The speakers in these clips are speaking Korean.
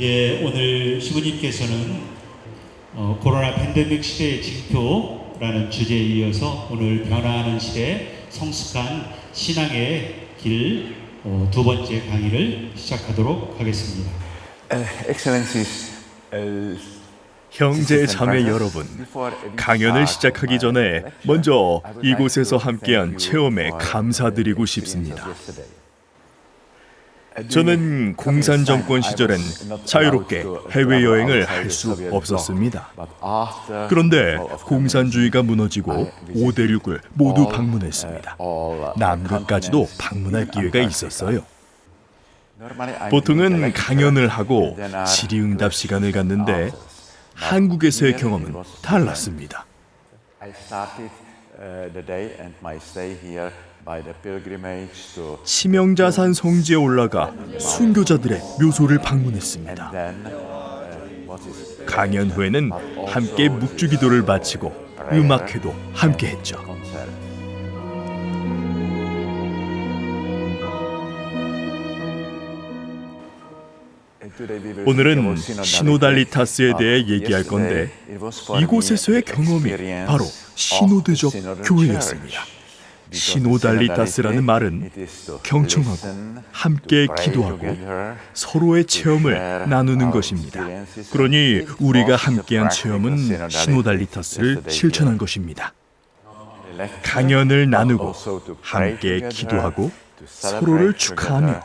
오늘 시부님께서는 코로나 팬데믹 시대의 징표라는 주제에 이어서 오늘 변화하는 시대 성숙한 신앙의 길 두 번째 강의를 시작하도록 하겠습니다. 형제 자매 여러분, 강연을 시작하기 전에 먼저 이곳에서 함께한 체험에 감사드리고 싶습니다. 저는 공산 정권 시절엔 자유롭게 해외여행을 할 수 없었습니다. 그런데 공산주의가 무너지고 5대륙을 모두 방문했습니다. 남극까지도 방문할 기회가 있었어요. 보통은 강연을 하고 질의응답 시간을 갖는데 한국에서의 경험은 달랐습니다. 치명자산 성지에 올라가 순교자들의 묘소를 방문했습니다. 강연 후에는 함께 묵주기도를 바치고 음악회도 함께 했죠. 오늘은 시노달리타스에 대해 얘기할 건데 이곳에서의 경험이 바로 시노드적 교회였습니다. 시노달리타스라는 말은 경청하고 함께 기도하고 서로의 체험을 나누는 것입니다. 그러니 우리가 함께한 체험은 시노달리타스를 실천한 것입니다. 강연을 나누고 함께 기도하고 서로를 축하하며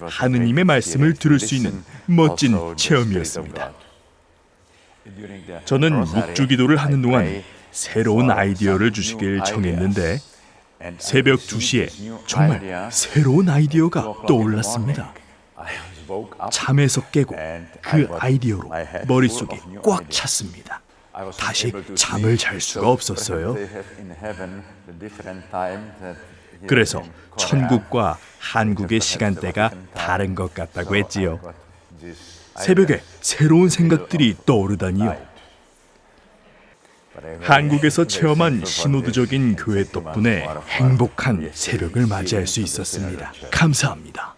하느님의 말씀을 들을 수 있는 멋진 체험이었습니다. 저는 묵주기도를 하는 동안 새로운 아이디어를 주시길 청했는데 새벽 2시에 정말 새로운 아이디어가 떠올랐습니다. 잠에서 깨고 그 아이디어로 머릿속이 꽉 찼습니다. 다시 잠을 잘 수가 없었어요. 그래서 천국과 한국의 시간대가 다른 것 같다고 했지요. 새벽에 새로운 생각들이 떠오르다니요. 한국에서 체험한 시노드적인 교회 덕분에 행복한 새벽을 맞이할 수 있었습니다. 감사합니다.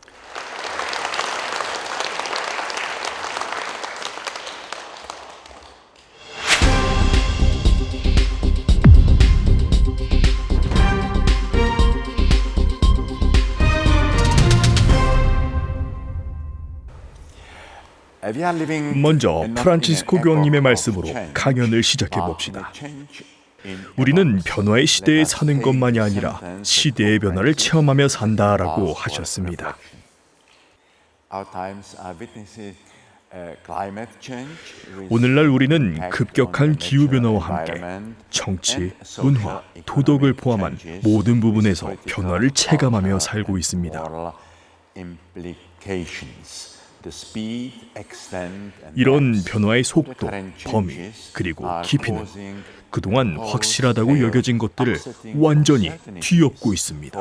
먼저 프란치스코 교황님의 말씀으로 강연을 시작해 봅시다. 우리는 변화의 시대에 사는 것만이 아니라 시대의 변화를 체험하며 산다라고 하셨습니다. 오늘날 우리는 급격한 기후변화와 함께 정치, 문화, 도덕을 포함한 모든 부분에서 변화를 체감하며 살고 있습니다. 이런 변화의 속도, 범위, 그리고 깊이는 그동안 확실하다고 여겨진 것들을 완전히 뒤엎고 있습니다.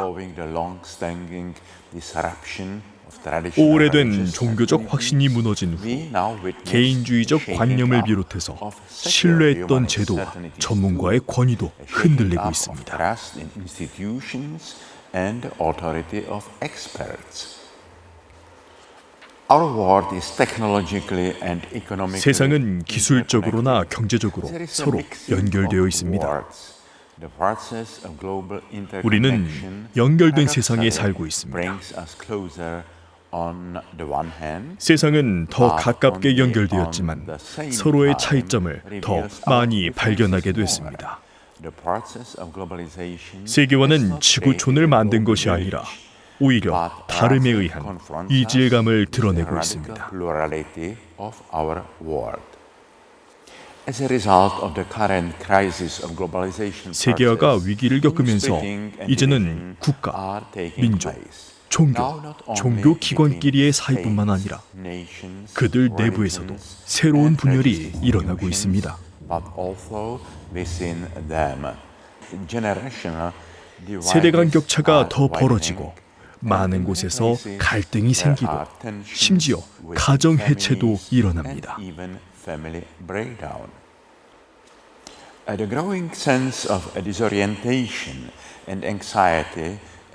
오래된 종교적 확신이 무너진 후 개인주의적 관념을 비롯해서 신뢰했던 제도와 전문가의 권위도 흔들리고 있습니다. 세상은 기술적으로나 경제적으로 서로 연결되어 있습니다. 우리는 연결된 세상에 살고 있습니다. 세상은 더 가깝게 연결되었지만 서로의 차이점을 더 많이 발견하게 됐습니다. 세계화는 지구촌을 만든 것이 아니라 오히려 다름에 의한 이질감을 드러내고 있습니다. 세계화가 위기를 겪으면서 이제는 국가, 민족, 종교 기관끼리의 사이뿐만 아니라 그들 내부에서도 새로운 분열이 일어나고 있습니다. 세대 간 격차가 더 벌어지고 많은 곳에서 갈등이 생기고 심지어 가정 해체도 일어납니다.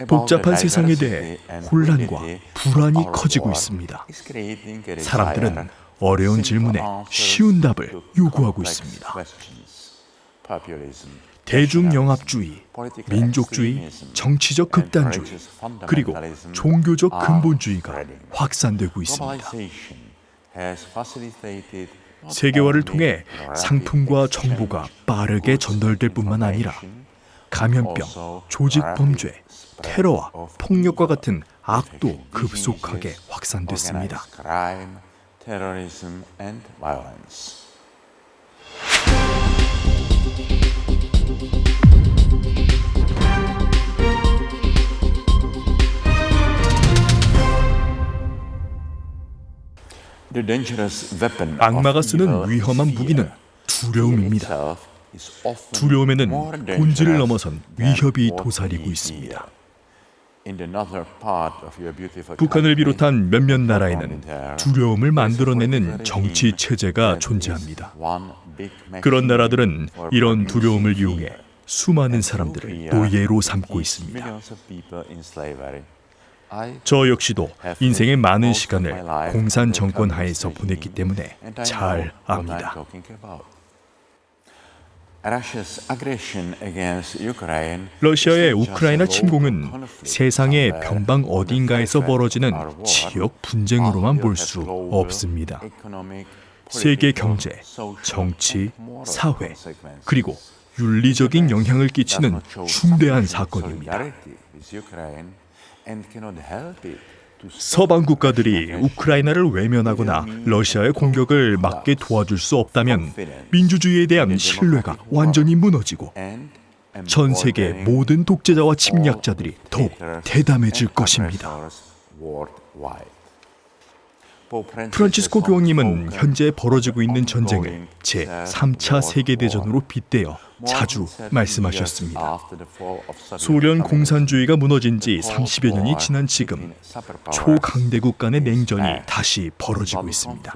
복잡한 세상에 대해 혼란과 불안이 커지고 있습니다. 사람들은 어려운 질문에 쉬운 답을 요구하고 있습니다. 대중영합주의, 민족주의, 정치적 극단주의, 그리고 종교적 근본주의가 확산되고 있습니다. 세계화를 통해 상품과 정보가 빠르게 전달될 뿐만 아니라 감염병, 조직범죄, 테러와 폭력과 같은 악도 급속하게 확산됐습니다. 악마가 쓰는 위험한 무기는 두려움입니다. 두려움에는 본질을 넘어선 위협이 도사리고 있습니다. 북한을 비롯한 몇몇 나라에는 두려움을 만들어내는 정치 체제가 존재합니다. 그런 나라들은 이런 두려움을 이용해 수많은 사람들을 노예로 삼고 있습니다. 저 역시도 인생의 많은 시간을 공산 정권 하에서 보냈기 때문에 잘 압니다. 러시아의 우크라이나 침공은 세상의 변방 어딘가에서 벌어지는 지역 분쟁으로만 볼 수 없습니다. 세계 경제, 정치, 사회, 그리고 윤리적인 영향을 끼치는 중대한 사건입니다. 서방 국가들이 우크라이나를 외면하거나 러시아의 공격을 막게 도와줄 수 없다면 민주주의에 대한 신뢰가 완전히 무너지고 전 세계 모든 독재자와 침략자들이 더욱 대담해질 것입니다. 프란치스코 교황님은 현재 벌어지고 있는 전쟁을 제3차 세계대전으로 빗대어 자주 말씀하셨습니다. 소련 공산주의가 무너진 지 30여 년이 지난 지금 초강대국 간의 냉전이 다시 벌어지고 있습니다.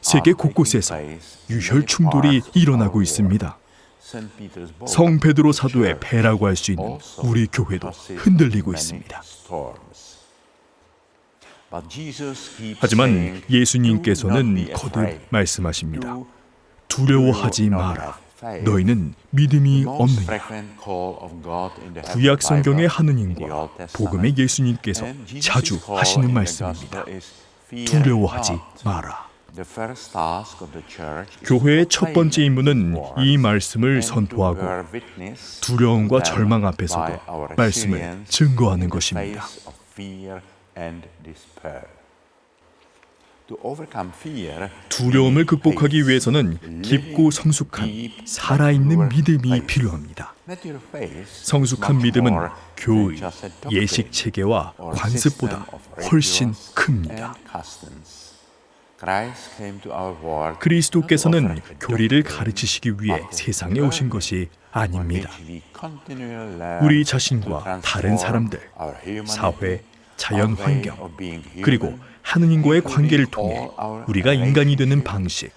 세계 곳곳에서 유혈 충돌이 일어나고 있습니다. 성 베드로 사도의 배라고 할 수 있는 우리 교회도 흔들리고 있습니다. 하지만 예수님께서는 거듭 말씀하십니다. 두려워하지 마라. 너희는 믿음이 없느냐. 구약 성경의 하느님과 복음의 예수님께서 자주 하시는 말씀입니다. 두려워하지 마라. 교회의 첫 번째 임무는 이 말씀을 선포하고 두려움과 절망 앞에서도 말씀을 증거하는 것입니다. 두려움을 극복하기 위해서는 깊고 성숙한 살아있는 믿음이 필요합니다. 성숙한 믿음은 교의, 예식 체계와 관습보다 훨씬 큽니다. 그리스도께서는 교리를 가르치시기 위해 세상에 오신 것이 아닙니다. 우리 자신과 다른 사람들, 사회, 자연 환경, 그리고 하느님과의 관계를 통해 우리가 인간이 되는 방식,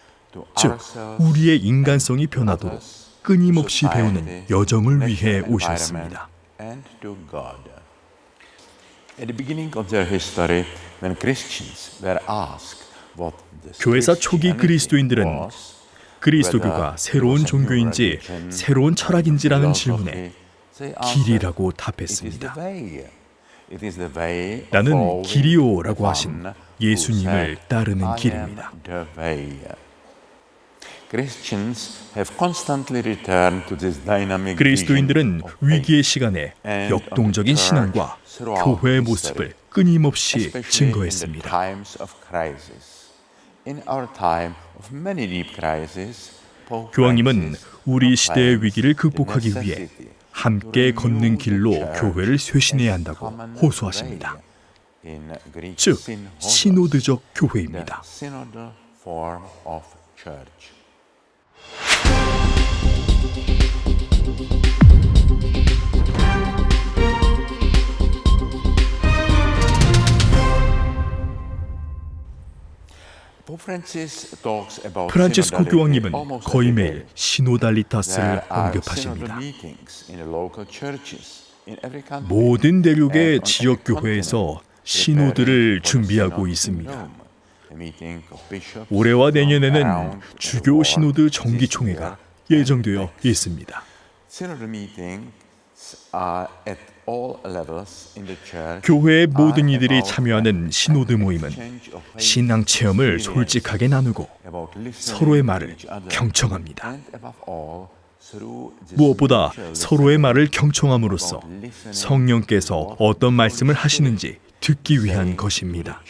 즉 우리의 인간성이 변하도록 끊임없이 배우는 여정을 위해 오셨습니다. 교회사 초기 그리스도인들은 그리스도교가 새로운 종교인지 새로운 철학인지라는 질문에 길이라고 답했습니다. 나는 길이요라고 하신 예수님을 따르는 길입니다. 그리스도인들은 위기의 시간에 역동적인 신앙과 교회의 모습을 끊임없이 증거했습니다. 교황님은 우리 시대의 위기를 극복하기 위해 함께 걷는 길로 교회를 쇄신해야 한다고 호소하십니다. 즉, 시노드적 교회입니다. 프란치스코 교황님은 거의 매일 시노달리타스를 언급하십니다. 모든 대륙의 지역 교회에서 시노드를 준비하고 있습니다. 올해와 내년에는 주교 시노드 정기총회가 예정되어 있습니다. 교회의 모든 이들이 참여하는 시노드 모임은 신앙 체험을 솔직하게 나누고 서로의 말을 경청합니다. 무엇보다 서로의 말을 경청함으로써 성령께서 어떤 말씀을 하시는지 듣기 위한 것입니다.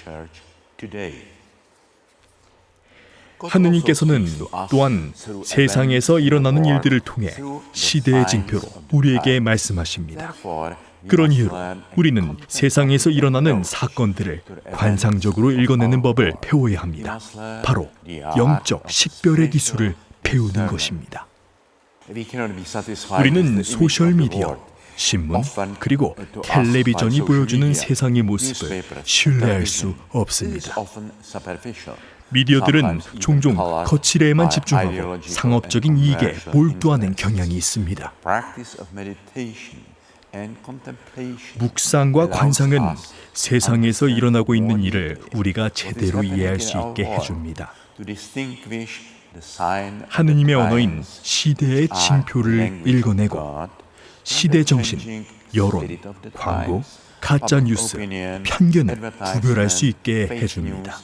하느님께서는 또한 세상에서 일어나는 일들을 통해 시대의 징표로 우리에게 말씀하십니다. 그런 이유로 우리는 세상에서 일어나는 사건들을 관상적으로 읽어내는 법을 배워야 합니다. 바로 영적 식별의 기술을 배우는 것입니다. 우리는 소셜미디어, 신문, 그리고 텔레비전이 보여주는 세상의 모습을 신뢰할 수 없습니다. 미디어들은 종종 거칠에만 집중하고 상업적인 이익에 몰두하는 경향이 있습니다. 묵상과 관상은 세상에서 일어나고 있는 일을 우리가 제대로 이해할 수 있게 해줍니다. 하느님의 언어인 시대의 징표를 읽어내고 시대 정신, 여론, 광고, 가짜 뉴스, 편견을 구별할 수 있게 해줍니다.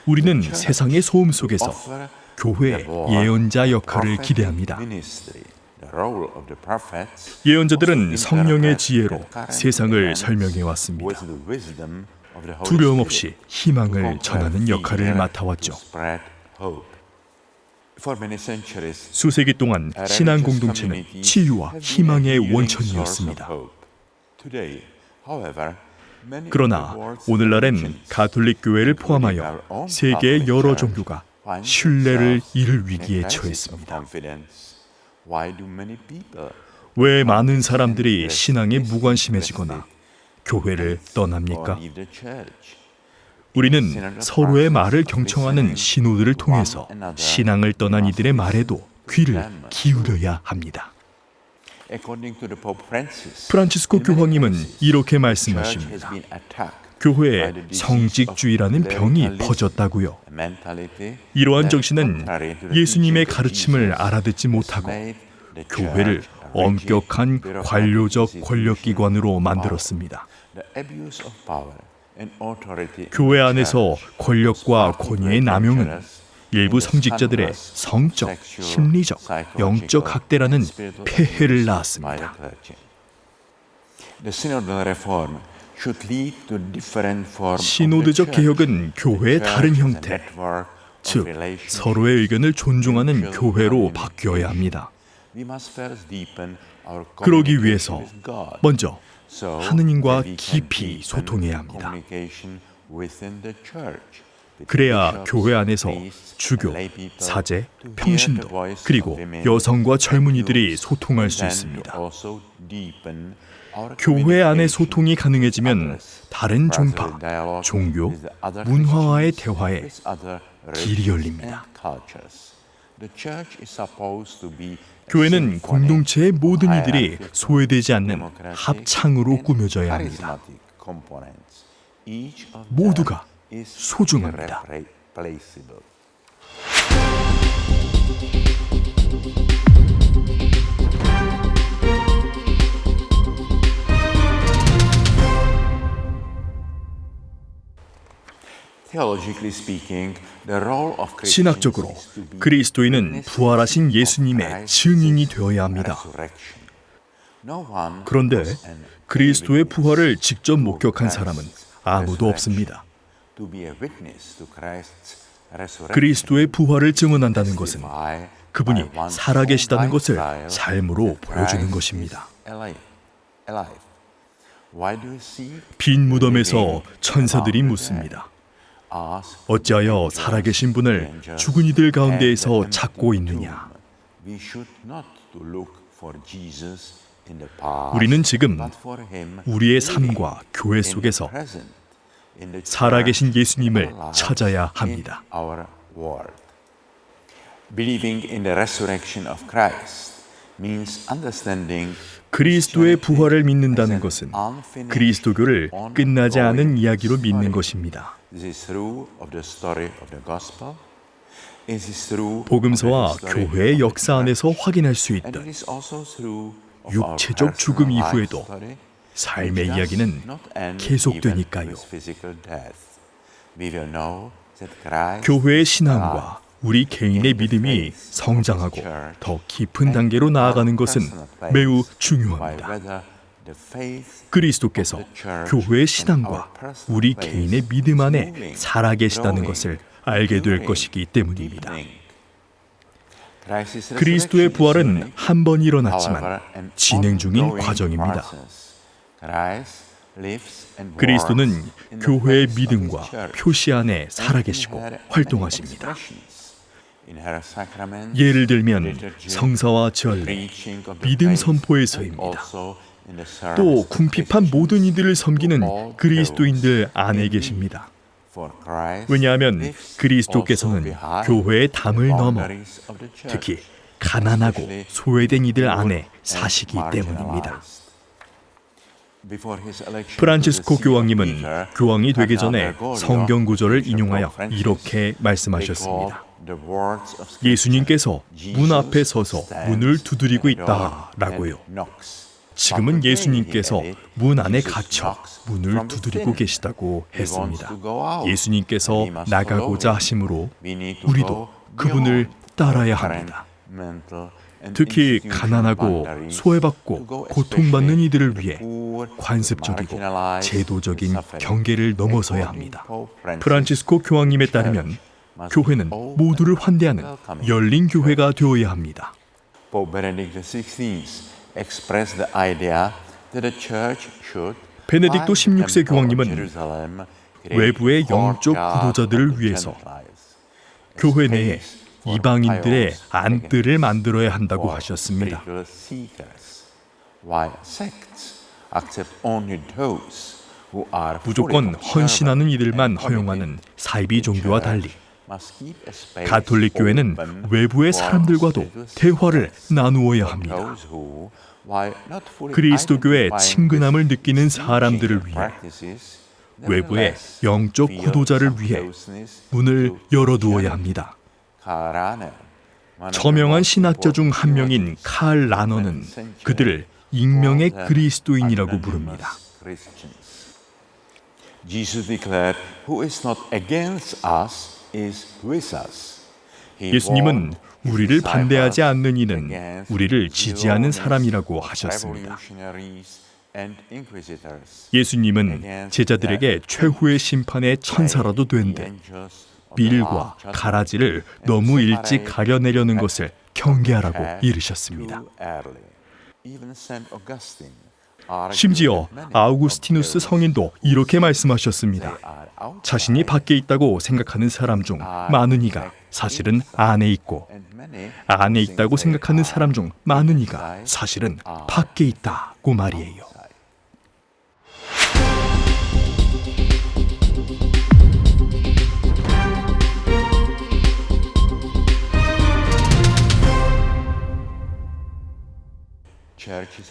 우리는 세상의 소음 속에서 교회의 예언자 역할을 기대합니다. 예언자들은 성령의 지혜로 세상을 설명해 왔습니다. 두려움 없이 희망을 전하는 역할을 맡아왔죠. 수세기 동안 신앙 공동체는 치유와 희망의 원천이었습니다. 그러나 오늘날엔 가톨릭 교회를 포함하여 세계의 여러 종교가 신뢰를 잃을 위기에 처했습니다. 왜 많은 사람들이 신앙에 무관심해지거나 교회를 떠납니까? 우리는 서로의 말을 경청하는 신호들을 통해서 신앙을 떠난 이들의 말에도 귀를 기울여야 합니다. 프란치스코 교황님은 이렇게 말씀하십니다. 교회에 성직주의라는 병이 퍼졌다고요. 이러한 정신은 예수님의 가르침을 알아듣지 못하고 교회를 엄격한 관료적 권력기관으로 만들었습니다. 교회 안에서 권력과 권위의 남용은 일부 성직자들의 성적, 심리적, 영적 학대라는 폐해를 낳았습니다. 시노드적 개혁은 교회의 다른 형태, 즉 서로의 의견을 존중하는 교회로 바뀌어야 합니다. 그러기 위해서 먼저 하느님과 깊이 소통해야 합니다. 그래야 교회 안에서 주교, 사제, 평신도, 그리고 여성과 젊은이들이 소통할 수 있습니다. 교회 안의 소통이 가능해지면 다른 종파, 종교, 문화와의 대화에 길이 열립니다. 교회는 공동체의 모든 이들이 소외되지 않는 합창으로 꾸며져야 합니다. 모두가 소중합니다. 신학적으로 그리스도인은 부활하신 예수님의 증인이 되어야 합니다. 그런데 그리스도의 부활을 직접 목격한 사람은 아무도 없습니다. 그리스도의 부활을 증언한다는 것은 그분이 살아계시다는 것을 삶으로 보여주는 것입니다. 빈 무덤에서 천사들이 묻습니다. 어찌하여 살아계신 분을 죽은 이들 가운데에서 찾고 있느냐? 우리는 지금 우리의 삶과 교회 속에서 살아계신 예수님을 찾아야 합니다. 그리스도의 부활을 믿는다는 것은 그리스도교를 끝나지 않은 이야기로 믿는 것입니다. 복음서와 교회의 역사 안에서 확인할 수 있듯 육체적 죽음 이후에도 삶의 이야기는 계속되니까요. 교회의 신앙과 우리 개인의 믿음이 성장하고 더 깊은 단계로 나아가는 것은 매우 중요합니다. 그리스도께서 교회의 신앙과 우리 개인의 믿음 안에 살아계시다는 것을 알게 될 것이기 때문입니다. 그리스도의 부활은 한 번 일어났지만 진행 중인 과정입니다. 그리스도는 교회의 믿음과 표시 안에 살아계시고 활동하십니다. 예를 들면 성사와 전례, 믿음 선포에서입니다. 또 궁핍한 모든 이들을 섬기는 그리스도인들 안에 계십니다. 왜냐하면 그리스도께서는 교회의 담을 넘어 특히 가난하고 소외된 이들 안에 사시기 때문입니다. 프란치스코 교황님은 교황이 되기 전에 성경 구절을 인용하여 이렇게 말씀하셨습니다. 예수님께서 문 앞에 서서 문을 두드리고 있다라고요. 지금은 예수님께서 문 안에 갇혀 문을 두드리고 계시다고 했습니다. 예수님께서 나가고자 하심으로 우리도 그분을 따라야 합니다. 특히 가난하고 소외받고 고통받는 이들을 위해 관습적이고 제도적인 경계를 넘어서야 합니다. 프란치스코 교황님에 따르면 교회는 모두를 환대하는 열린 교회가 되어야 합니다. 베네딕토 16세 교황님은 외부의 영적 구도자들을 위해서 교회 내에 이방인들의 안뜰을 만들어야 한다고 하셨습니다. 무조건 헌신하는 이들만 허용하는 사이비 종교와 달리 가톨릭 교회는 외부의 사람들과도 대화를 나누어야 합니다. 그리스도교의 친근함을 느끼는 사람들을 위해 외부의 영적 구도자를 위해 문을 열어두어야 합니다. 저명한 신학자 중 한 명인 칼 라너는 그들을 익명의 그리스도인이라고 부릅니다. 예수님은 우리를 반대하지 않는 이는 우리를 지지하는 사람이라고 하셨습니다. 예수님은 제자들에게 최후의 심판의 천사라도 된 듯 빌과 가라지를 너무 일찍 가려내려는 것을 경계하라고 이르셨습니다. 심지어 아우구스티누스 성인도 이렇게 말씀하셨습니다. 자신이 밖에 있다고 생각하는 사람 중 많은 이가 사실은 안에 있고 안에 있다고 생각하는 사람 중 많은 이가 사실은 밖에 있다고 말이에요.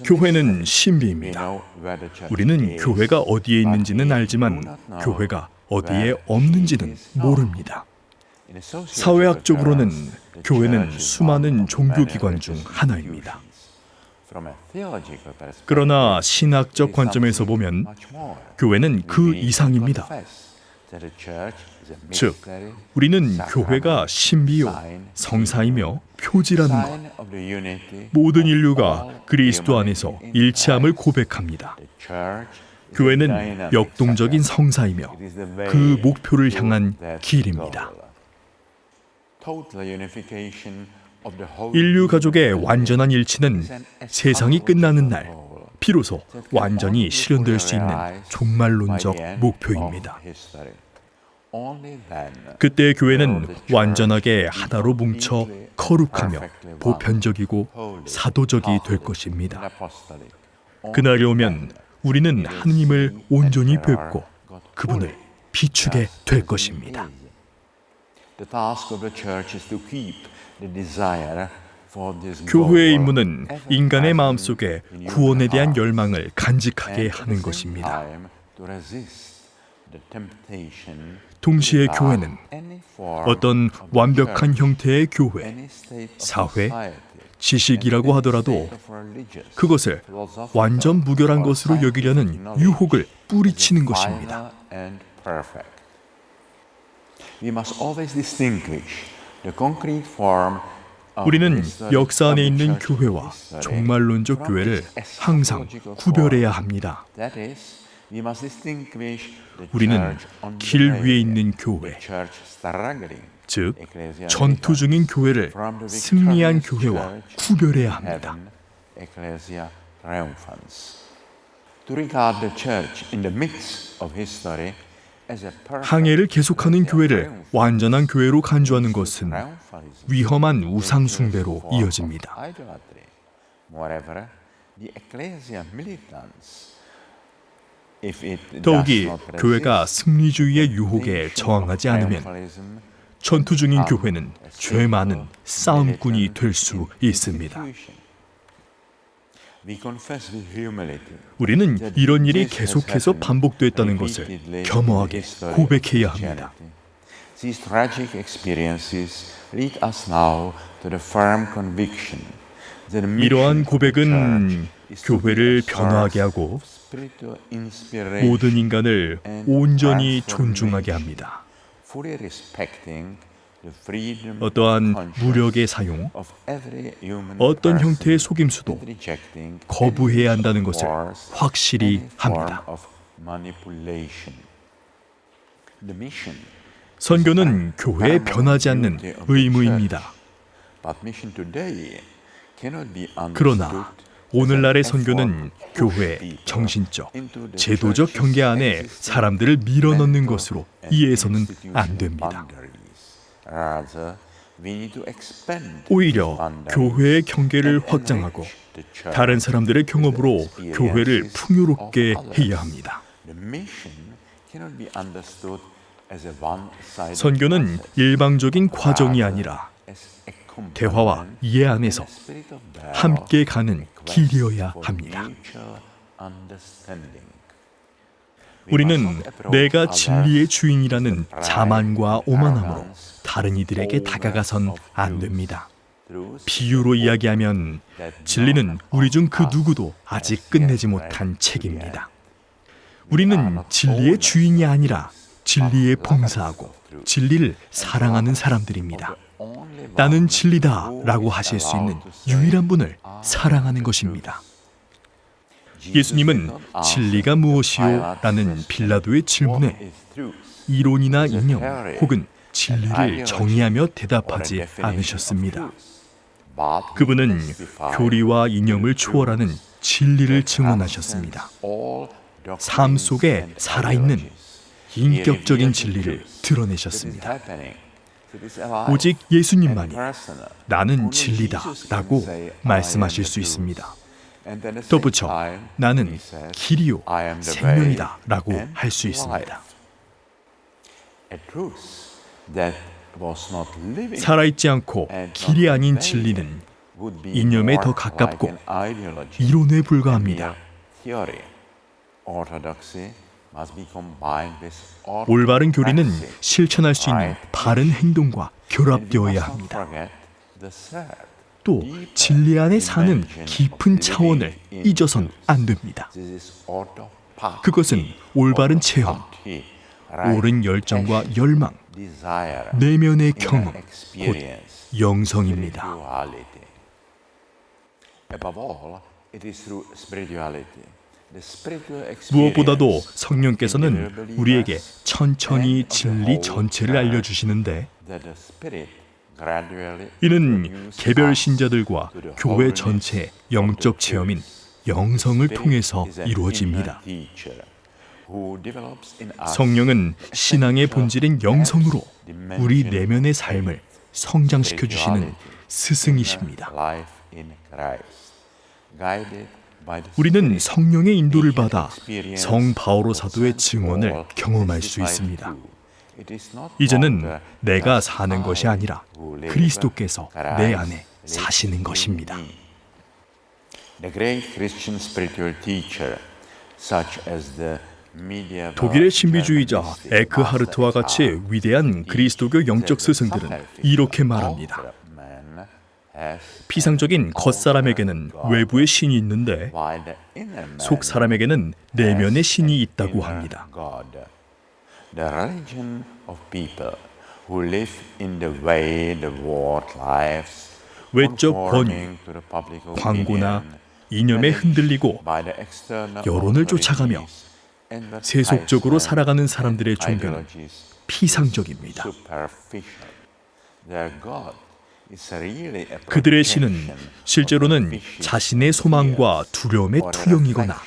교회는 신비입니다. 우리는 교회가 어디에 있는지는 알지만 교회가 어디에 없는지는 모릅니다. 사회학적으로는 교회는 수많은 종교기관 중 하나입니다. 그러나 신학적 관점에서 보면 교회는 그 이상입니다. 즉, 우리는 교회가 신비요, 성사이며 표지라는 것, 모든 인류가 그리스도 안에서 일치함을 고백합니다. 교회는 역동적인 성사이며 그 목표를 향한 길입니다. 인류 가족의 완전한 일치는 세상이 끝나는 날 비로소 완전히 실현될 수 있는 종말론적 목표입니다. 그때 교회는 완전하게 하나로 뭉쳐 거룩하며 보편적이고 사도적이 될 것입니다. 그날이 오면 우리는 하느님을 온전히 뵙고 그분을 비추게 될 것입니다. 교회의 임무는 인간의 마음속에 구원에 대한 열망을 간직하게 하는 것입니다. 동시에 교회는 어떤 완벽한 형태의 교회, 사회, 지식이라고 하더라도 그것을 완전 무결한 것으로 여기려는 유혹을 뿌리치는 것입니다. 우리는 역사 안에 있는 교회와 종말론적 교회를 항상 구별해야 합니다. 우리는 길 위에 있는 교회, 즉 전투 중인 교회를 승리한 교회와 구별해야 합니다. 항해를 계속하는 교회를 완전한 교회로 간주하는 것은 위험한 우상 숭배로 이어집니다. 더욱이 교회가 승리주의의 유혹에 저항하지 않으면 전투 중인 교회는 죄 많은 싸움꾼이 될 수 있습니다. 우리는 이런 일이 계속해서 반복됐다는 것을 겸허하게 고백해야 합니다. 이러한 고백은 교회를 변화하게 하고 모든 인간을 온전히 존중하게 합니다. 어떠한 무력의 사용, 어떤 형태의 속임수도 거부해야 한다는 것을 확실히 합니다. 선교는 교회에 변하지 않는 의무입니다. 그러나 오늘날의 선교는 교회의 정신적, 제도적 경계 안에 사람들을 밀어넣는 것으로 이해해서는 안 됩니다. 오히려 교회의 경계를 확장하고 다른 사람들의 경험으로 교회를 풍요롭게 해야 합니다. 선교는 일방적인 과정이 아니라 대화와 이해 안에서 함께 가는 길이어야 합니다. 우리는 내가 진리의 주인이라는 자만과 오만함으로 다른 이들에게 다가가선 안 됩니다. 비유로 이야기하면 진리는 우리 중 그 누구도 아직 끝내지 못한 책입니다. 우리는 진리의 주인이 아니라 진리에 봉사하고 진리를 사랑하는 사람들입니다. 나는 진리다 라고 하실 수 있는 유일한 분을 사랑하는 것입니다. 예수님은 진리가 무엇이요? 라는 빌라도의 질문에 이론이나 이념 혹은 진리를 정의하며 대답하지 않으셨습니다. 그분은 교리와 이념을 초월하는 진리를 증언하셨습니다. 삶 속에 살아있는 인격적인 진리를 드러내셨습니다. 오직 예수님만이 나는 진리다 라고 말씀하실 수 있습니다. 덧붙여 나는 길이요 생명이다 라고 할 수 있습니다. 살아있지 않고 길이 아닌 진리는 이념에 더 가깝고 이론에 불과합니다. 올바른 교리는 실천할 수 있는 바른 행동과 결합되어야 합니다. 또 진리 안에 사는 깊은 차원을 잊어선 안 됩니다. 그것은 올바른 체험, 옳은 열정과 열망, 내면의 경험, 곧 영성입니다. 무엇보다도 성령께서는 우리에게 천천히 진리 전체를 알려주시는데 이는 개별 신자들과 교회 전체의 영적 체험인 영성을 통해서 이루어집니다. 성령은 신앙의 본질인 영성으로 우리 내면의 삶을 성장시켜 주시는 스승이십니다. 우리는 성령의 인도를 받아 성 바오로 사도의 증언을 경험할 수 있습니다. 이제는 내가 사는 것이 아니라 그리스도께서 내 안에 사시는 것입니다. 독일의 신비주의자 에크하르트와 같이 위대한 그리스도교 영적 스승들은 이렇게 말합니다. 피상적인 겉사람에게는 외부의 신이 있는데 속 사람에게는 내면의 신이 있다고 합니다. 외적 권위, 광고나 이념에 흔들리고 여론을 쫓아가며 세속적으로 살아가는 사람들의 종교는 피상적입니다. 그들의 신은 실제로는 자신의 소망과 두려움의 투영이거나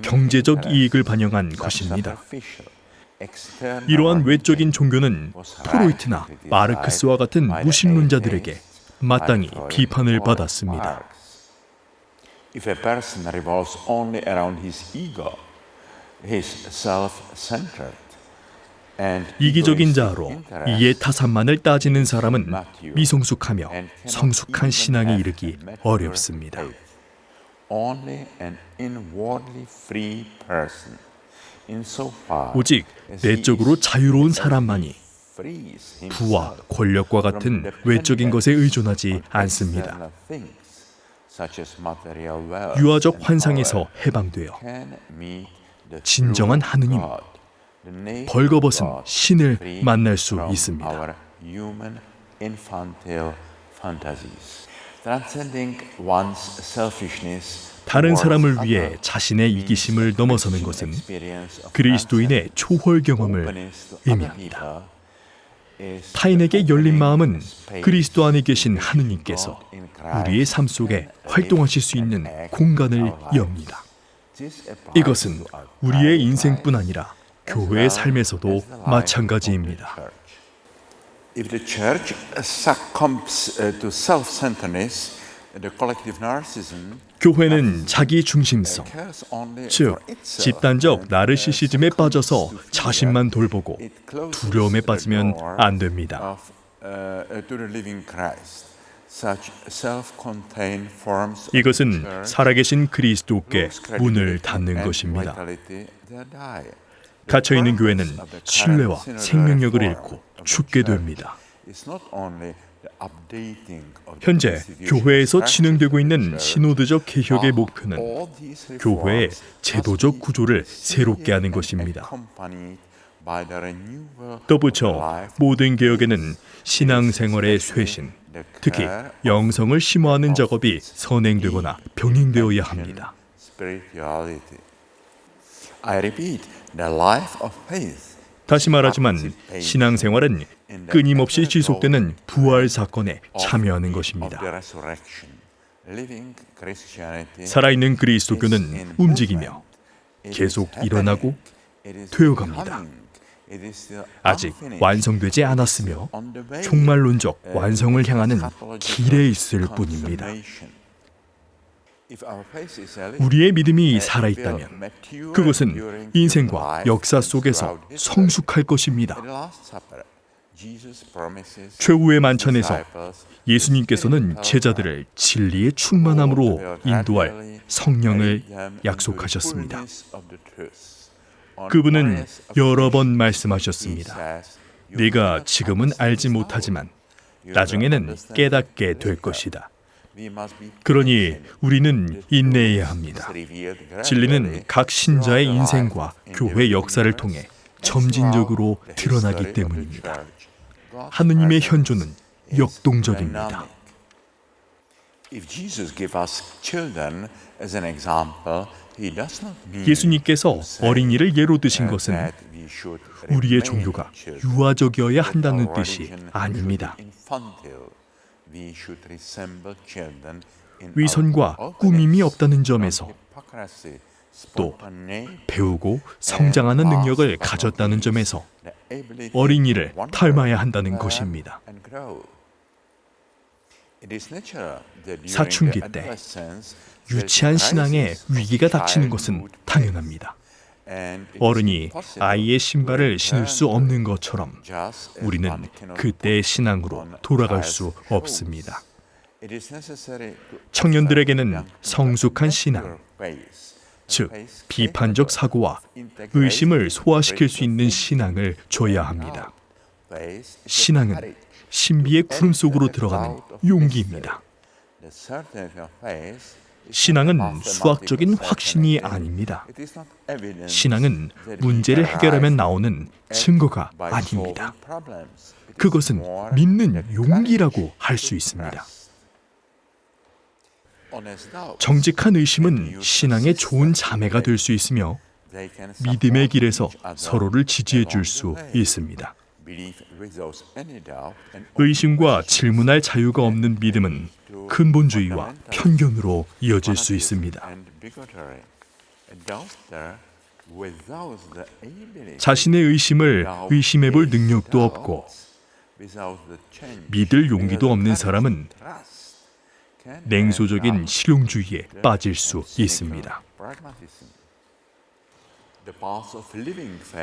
경제적 이익을 반영한 것입니다. 이러한 외적인 종교는 프로이트나 마르크스와 같은 무신론자들에게 마땅히 비판을 받았습니다. If a person revolves only around his ego, his self-centered and 이기적인 자아로 이해 타산만을 따지는 사람은 미성숙하며 성숙한 신앙에 이르기 어렵습니다. only an inwardly free person, insofar 오직 내적으로 자유로운 사람만이 부와 권력과 같은 외적인 것에 의존하지 않습니다. 유아적 환상에서 해방되어 진정한 하느님, 벌거벗은 신을 만날 수 있습니다. 다른 사람을 위해 자신의 이기심을 넘어서는 것은 그리스도인의 초월 경험을 의미합니다. 타인에게 열린 마음은 그리스도 안에 계신 하느님께서 우리의 삶 속에 활동하실 수 있는 공간을 엽니다. 이것은 우리의 인생뿐 아니라 교회의 삶에서도 마찬가지입니다. If the church succumbs to self-centeredness, the collective narcissism, 교회는 자기 중심성, 즉 집단적 나르시시즘에 빠져서 자신만 돌보고 두려움에 빠지면 안 됩니다. 이것은 살아계신 그리스도께 문을 닫는 것입니다. 갇혀있는 교회는 신뢰와 생명력을 잃고 죽게 됩니다. 현재 교회에서 진행되고 있는 신호드적 개혁의 목표는 교회의 제도적 구조를 새롭게 하는 것입니다. 덧붙여 모든 개혁에는 신앙생활의 쇄신, 특히 영성을 심화하는 작업이 선행되거나 병행되어야 합니다. 다시 말하지만 신앙생활은 끊임없이 지속되는 부활 사건에 참여하는 것입니다. 살아있는 그리스도교는 움직이며 계속 일어나고 되어갑니다. 아직 완성되지 않았으며 종말론적 완성을 향하는 길에 있을 뿐입니다. 우리의 믿음이 살아있다면 그것은 인생과 역사 속에서 성숙할 것입니다. 최후의 만찬에서 예수님께서는 제자들을 진리의 충만함으로 인도할 성령을 약속하셨습니다. 그분은 여러 번 말씀하셨습니다. 네가 지금은 알지 못하지만 나중에는 깨닫게 될 것이다. 그러니 우리는 인내해야 합니다. 진리는 각 신자의 인생과 교회 역사를 통해 점진적으로 드러나기 때문입니다. 하느님의 현존은 역동적입니다. 예수님께서 어린이를 예로 드신 것은 우리의 종교가 유아적이어야 한다는 뜻이 아닙니다. 위선과 꾸밈이 없다는 점에서 또 배우고 성장하는 능력을 가졌다는 점에서 어린이를 닮아야 한다는 것입니다. 사춘기 때 유치한 신앙에 위기가 닥치는 것은 당연합니다. 어른이 아이의 신발을 신을 수 없는 것처럼 우리는 그때의 신앙으로 돌아갈 수 없습니다. 청년들에게는 성숙한 신앙, 즉 비판적 사고와 의심을 소화시킬 수 있는 신앙을 줘야 합니다. 신앙은 신비의 구름 속으로 들어가는 용기입니다. 신앙은 수학적인 확신이 아닙니다. 신앙은 문제를 해결하면 나오는 증거가 아닙니다. 그것은 믿는 용기라고 할 수 있습니다. 정직한 의심은 신앙의 좋은 자매가 될 수 있으며 믿음의 길에서 서로를 지지해 줄 수 있습니다. 의심과 질문할 자유가 없는 믿음은 근본주의와 편견으로 이어질 수 있습니다. 자신의 의심을 의심해 볼 능력도 없고 믿을 용기도 없는 사람은 냉소적인 실용주의에 빠질 수 있습니다.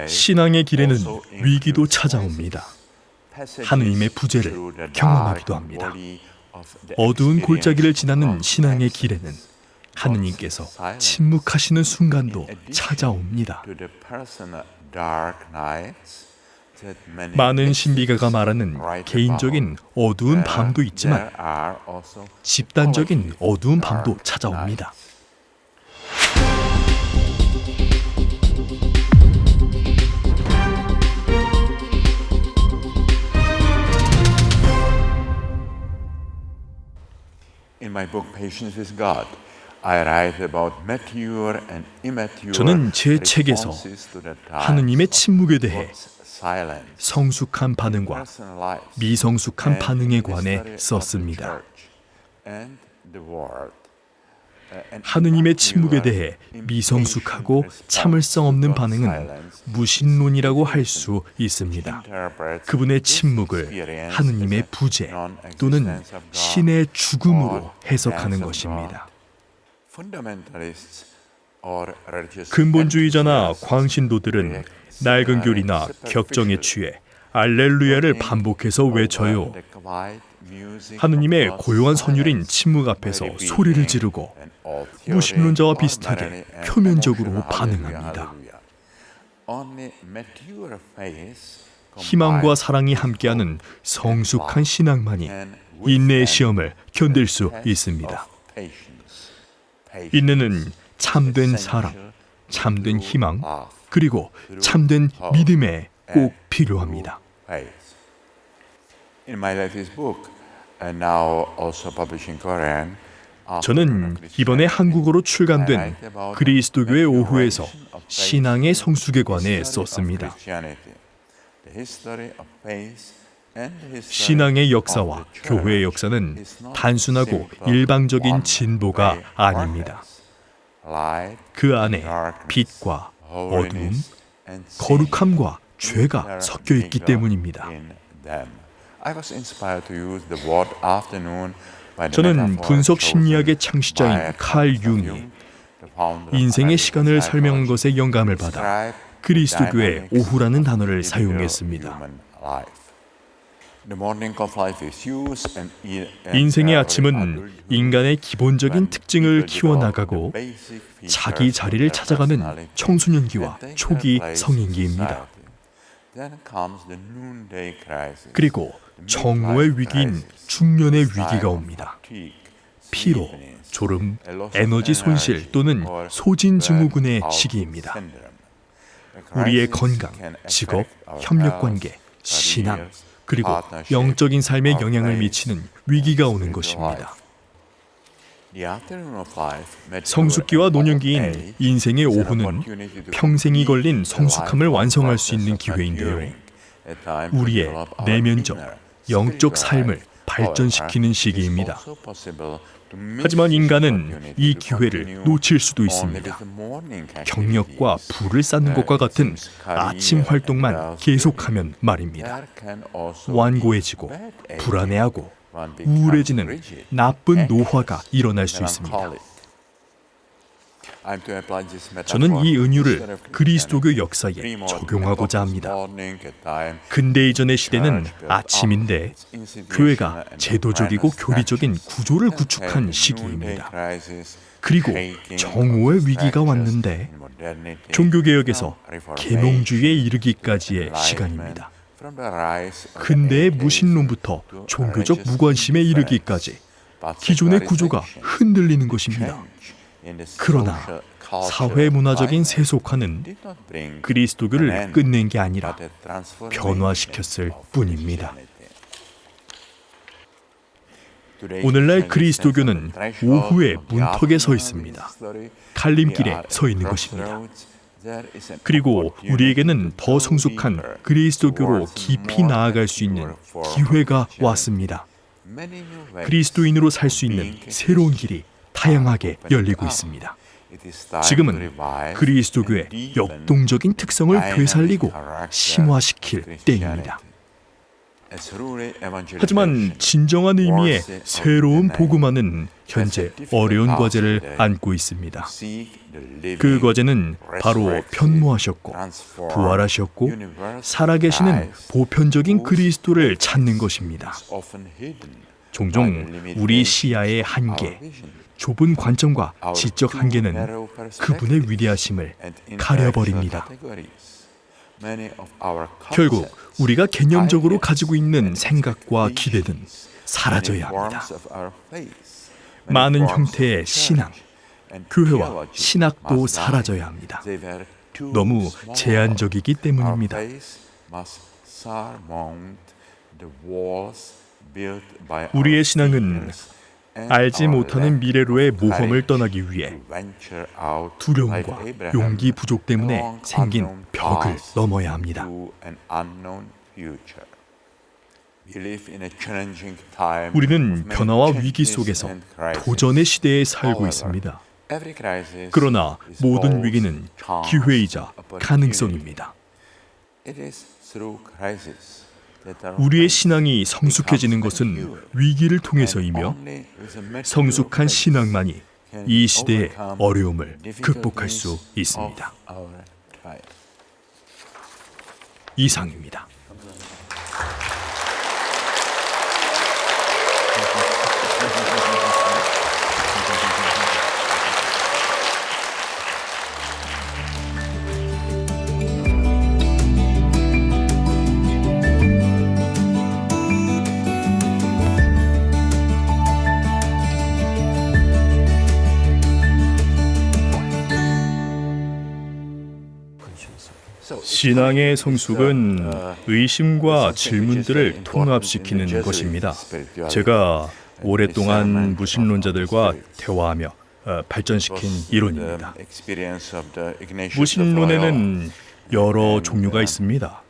신앙의 길에는 위기도 찾아옵니다. 하느님의 부재를 경험하기도 합니다. 어두운 골짜기를 지나는 신앙의 길에는 하느님께서 침묵하시는 순간도 찾아옵니다. 많은 신비가가 말하는 개인적인 어두운 밤도 있지만 집단적인 어두운 밤도 찾아옵니다. 저는 제 책에서 하느님의 침묵에 대해 성숙한 반응과 미성숙한 반응에 관해 썼습니다. 하느님의 침묵에 대해 미성숙하고 참을성 없는 반응은 무신론이라고 할 수 있습니다. 그분의 침묵을 하느님의 부재 또는 신의 죽음으로 해석하는 것입니다. 근본주의자나 광신도들은 낡은 교리나 격정에 취해 알렐루야를 반복해서 외쳐요. 하느님의 고요한 선율인 침묵 앞에서 소리를 지르고 무신론자와 비슷하게 표면적으로 반응합니다. 희망과 사랑이 함께하는 성숙한 신앙만이 인내의 시험을 견딜 수 있습니다. 인내는 참된 사랑, 참된 희망, 그리고 참된 믿음에 꼭 필요합니다. 저는 이번에 한국어로 출간된 그리스도교의 오후에서 신앙의 성숙에 관해 썼습니다. 신앙의 역사와 교회의 역사는 단순하고 일방적인 진보가 아닙니다. 그 안에 빛과 어두움, 거룩함과 죄가 섞여 있기 때문입니다. 저는 분석 심리학의 창시자인 칼 융이 인생의 시간을 설명한 것에 영감을 받아 그리스도교의 오후라는 단어를 사용했습니다. 인생의 아침은 인간의 기본적인 특징을 키워나가고 자기 자리를 찾아가는 청소년기와 초기 성인기입니다. 그리고 정오의 위기인 중년의 위기가 옵니다. 피로, 졸음, 에너지 손실 또는 소진 증후군의 시기입니다. 우리의 건강, 직업, 협력관계, 신앙, 그리고 영적인 삶에 영향을 미치는 위기가 오는 것입니다. 성숙기와 노년기인 인생의 오후는 평생이 걸린 성숙함을 완성할 수 있는 기회인데요. 우리의 내면적, 영적 삶을 발전시키는 시기입니다. 하지만 인간은 이 기회를 놓칠 수도 있습니다. 경력과 부를 쌓는 것과 같은 아침 활동만 계속하면 말입니다. 완고해지고 불안해하고 우울해지는 나쁜 노화가 일어날 수 있습니다. 저는 이 은유를 그리스도교 역사에 적용하고자 합니다. 근대 이전의 시대는 아침인데 교회가 제도적이고 교리적인 구조를 구축한 시기입니다. 그리고 정오의 위기가 왔는데 종교개혁에서 계몽주의에 이르기까지의 시간입니다. 근대의 무신론부터 종교적 무관심에 이르기까지 기존의 구조가 흔들리는 것입니다. 그러나 사회 문화적인 세속화는 그리스도교를 끝낸 게 아니라 변화시켰을 뿐입니다. 오늘날 그리스도교는 오후에 문턱에 서 있습니다. 갈림길에 서 있는 것입니다. 그리고 우리에게는 더 성숙한 그리스도교로 깊이 나아갈 수 있는 기회가 왔습니다. 그리스도인으로 살 수 있는 새로운 길이 다양하게 열리고 있습니다. 지금은 그리스도교의 역동적인 특성을 되살리고 심화시킬 때입니다. 하지만 진정한 의미의 새로운 복음화는 현재 어려운 과제를 안고 있습니다. 그 과제는 바로 변모하셨고 부활하셨고 살아계시는 보편적인 그리스도를 찾는 것입니다. 종종 우리 시야의 한계, 좁은 관점과 지적 한계는 그분의 위대하심을 가려버립니다. 결국 우리가 개념적으로 가지고 있는 생각과 기대는 사라져야 합니다. 많은 형태의 신앙, 교회와 신학도 사라져야 합니다. 너무 제한적이기 때문입니다. 우리의 신앙은 알지 못하는 미래로의 모험을 떠나기 위해 두려움과 용기 부족 때문에 생긴 벽을 넘어야 합니다. 우리는 변화와 위기 속에서 도전의 시대에 살고 있습니다. 그러나 모든 위기는 기회이자 가능성입니다. 우리의 신앙이 성숙해지는 것은 위기를 통해서이며 성숙한 신앙만이 이 시대의 어려움을 극복할 수 있습니다. 이상입니다. 신앙의 성숙은 의심과 질문들을 통합시키는 것입니다. 제가 오랫동안 무신론자들과 대화하며 발전시킨 이론입니다. 무신론에는 여러 종류가 있습니다.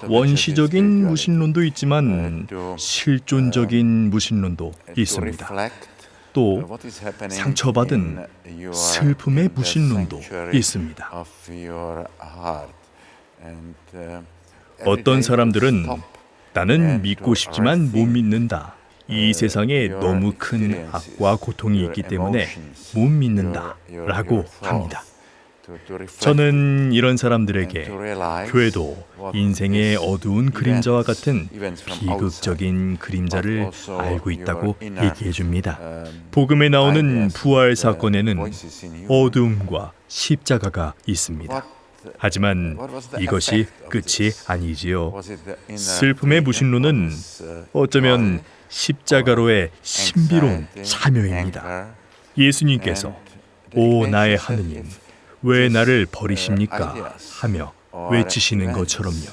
원시적인 무신론도 있지만 실존적인 무신론도 있습니다. 또 상처받은 슬픔의 무신론도 있습니다. 어떤 사람들은 나는 믿고 싶지만 못 믿는다. 이 세상에 너무 큰 악과 고통이 있기 때문에 못 믿는다 라고 합니다. 저는 이런 사람들에게 교회도 인생의 어두운 그림자와 같은 비극적인 그림자를 알고 있다고 얘기해 줍니다. 복음에 나오는 부활 사건에는 어두움과 십자가가 있습니다. 하지만 이것이 끝이 아니지요. 슬픔의 무신론은 어쩌면 십자가로의 신비로운 참여입니다. 예수님께서 오 나의 하느님 왜 나를 버리십니까? 하며 외치시는 것처럼요.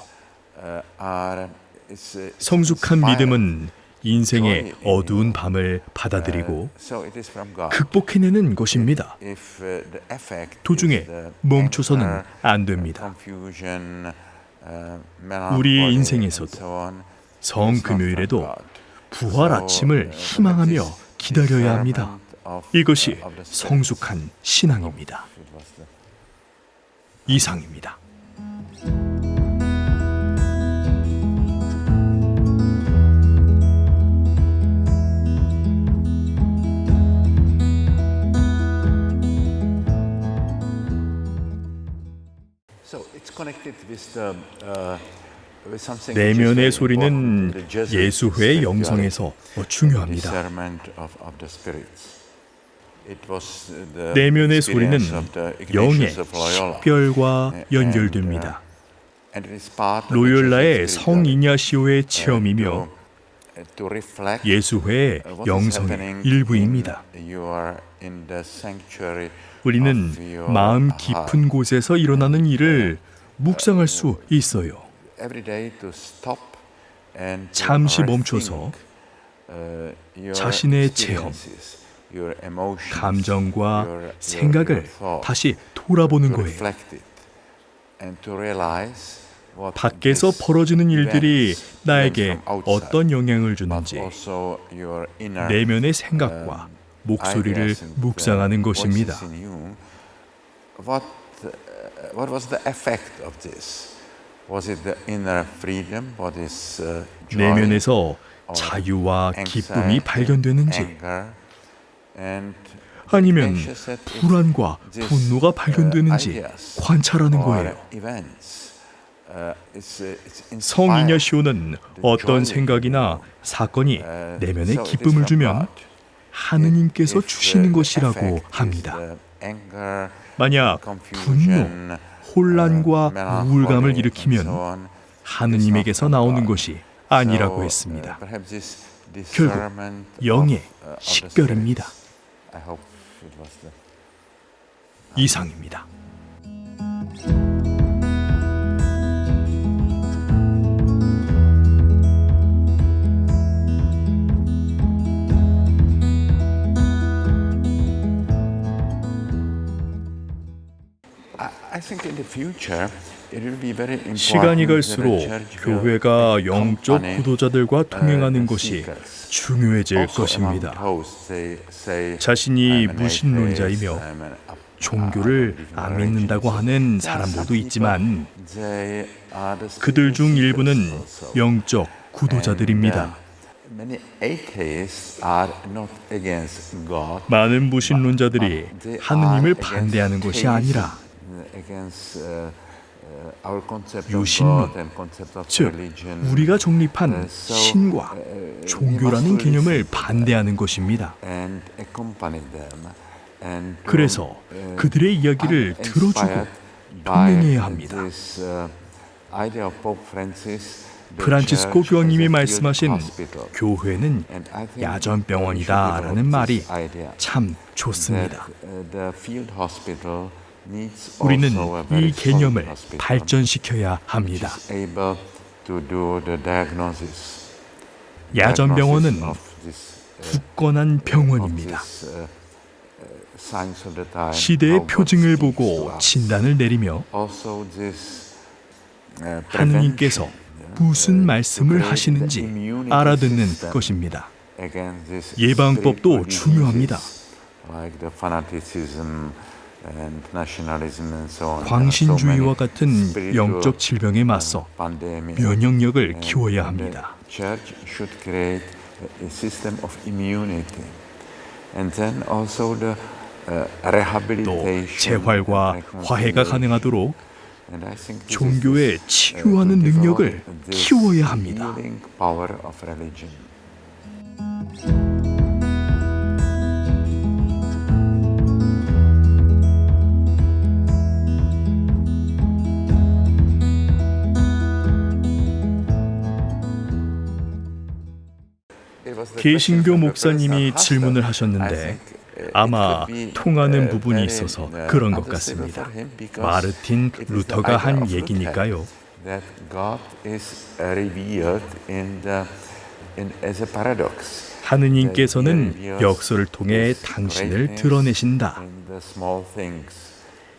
성숙한 믿음은 인생의 어두운 밤을 받아들이고 극복해내는 것입니다. 도중에 멈춰서는 안 됩니다. 우리의 인생에서도 성금요일에도 부활 아침을 희망하며 기다려야 합니다. 이것이 성숙한 신앙입니다. 이상입니다. 내면의 소리는 예수회의 영성에서 중요합니다. 내면의 소리는 영의 식별과 연결됩니다. 로욜라의 성 이냐시오의 체험이며 예수회의 영성의 일부입니다. 우리는 마음 깊은 곳에서 일어나는 일을 묵상할 수 있어요. 잠시 멈춰서 자신의 체험, 감정과 생각을 다시 돌아보는 거예요. 밖에서 벌어지는 일들이 나에게 어떤 영향을 주는지 내면의 생각과 목소리를 묵상하는 것입니다. What was the effect of this? Was it the inner freedom? What is joy? 내면에서 자유와 기쁨이 발견되는지, 아니면 불안과 분노가 발견되는지 관찰하는 거예요. 성 이냐시오는 어떤 생각이나 사건이 내면에 기쁨을 주면 하느님께서 주시는 것이라고 합니다. 만약 분노, 혼란과 우울감을 일으키면 하느님에게서 나오는 것이 아니라고 했습니다. 결국 영의 식별입니다. 이상입니다. 시간이 갈수록 교회가 영적 구도자들과 동행하는 것이 중요해질 것입니다. 자신이 무신론자이며 종교를 안 믿는다고 하는 사람들도 있지만 그들 중 일부는 영적 구도자들입니다. 많은 무신론자들이 하느님을 반대하는 것이 아니라 유신론, 즉 우리가 정립한 신과 종교라는 개념을 반대하는 것입니다. 그래서 그들의 이야기를 들어주고 동행해야 합니다. 프란치스코 교황님이 말씀하신 교회는 야전병원이다라는 말이 참 좋습니다. 우리는 이 개념을 발전시켜야 합니다. 야전병원은 굳건한 병원입니다. 시대의 표징을 보고 진단을 내리며 하느님께서 무슨 말씀을 하시는지 알아듣는 것입니다. 예방법도 중요합니다. 광신주의와 같은 영적 질병에 맞서 면역력을 키워야 합니다. 또 재활과 화해가 가능하도록 종교의 치유하는 능력을 키워야 합니다. 개신교 목사님이 질문을 하셨는데 아마 통하는 부분이 있어서 그런 것 같습니다. 마르틴 루터가 한 얘기니까요. 하느님께서는 역설을 통해 당신을 드러내신다.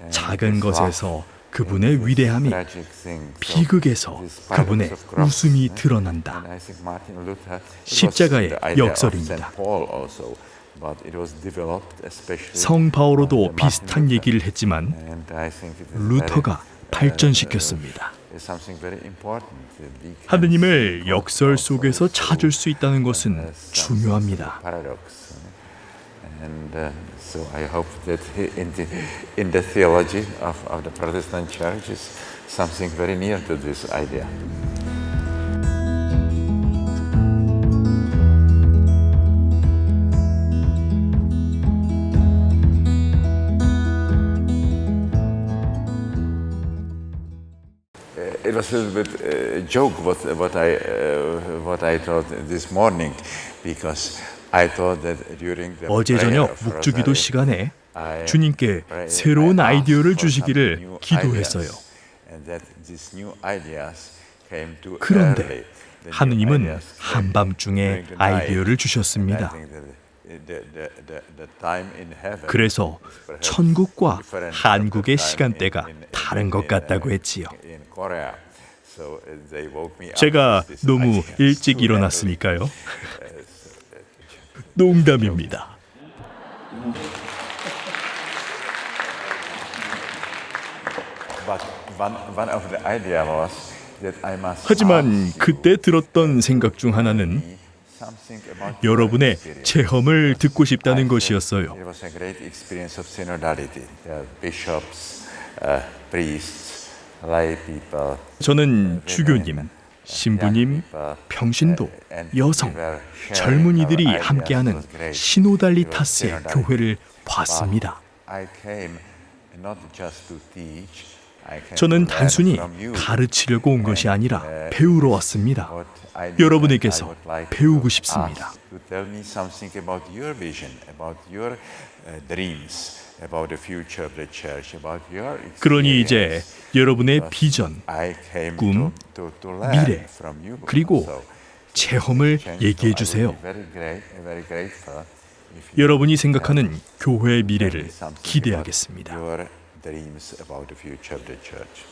작은 것에서 그분의 위대함이, 비극에서 그분의 웃음이 드러난다. 십자가의 역설입니다. 성 바오로도 비슷한 얘기를 했지만 루터가 발전시켰습니다. 하느님을 역설 속에서 찾을 수 있다는 것은 중요합니다. And so I hope that in the theology of the Protestant churches something very near to this idea. It was a little bit a joke what I thought this morning, because I thought that during the 어제 저녁 prayer of 묵주기도 Rosary, 시간에 I 주님께 pray- 새로운 I asked 아이디어를 for some 주시기를 new 기도했어요. ideas, and that these new ideas came too early. 그런데 The new 하느님은 ideas came 한밤중에 during the night. 아이디어를 And I 주셨습니다. think that the time in heaven 그래서 is perhaps 천국과 different from the 한국의 time 시간대가 in 다른 것 같다고 했지요. in Korea. So they woke me up 제가 with this 너무 idea 일찍 too early. 일어났으니까요. 농담입니다. But one of the idea was that I must 하지만 ask you 그때 들었던 생각 중 하나는 something about 여러분의 your experience. 체험을 듣고 싶다는 I said 것이었어요. It was a great experience of synodality. There are bishops, priests, lay people. 저는 주교님, 신부님, 평신도, 여성, 젊은이들이 함께하는 시노달리타스의 교회를 봤습니다. I came not just to teach. I came 저는 to learn 단순히 from you. 가르치려고 온 것이 아니라 배우러 왔습니다. What I did, 여러분에게서 I would like 배우고 to 싶습니다. ask to tell me something about your vision, about your dreams, about the future of the church, about your 그러니 이제 experience. 여러분의 비전, I came 꿈, to learn 미래, from you. 그리고 So, 체험을 so 얘기해 I would 주세요. be very grateful if you 여러분이 생각하는 교회의 tell me 미래를 something 기대하겠습니다. about your dreams about the future of the church.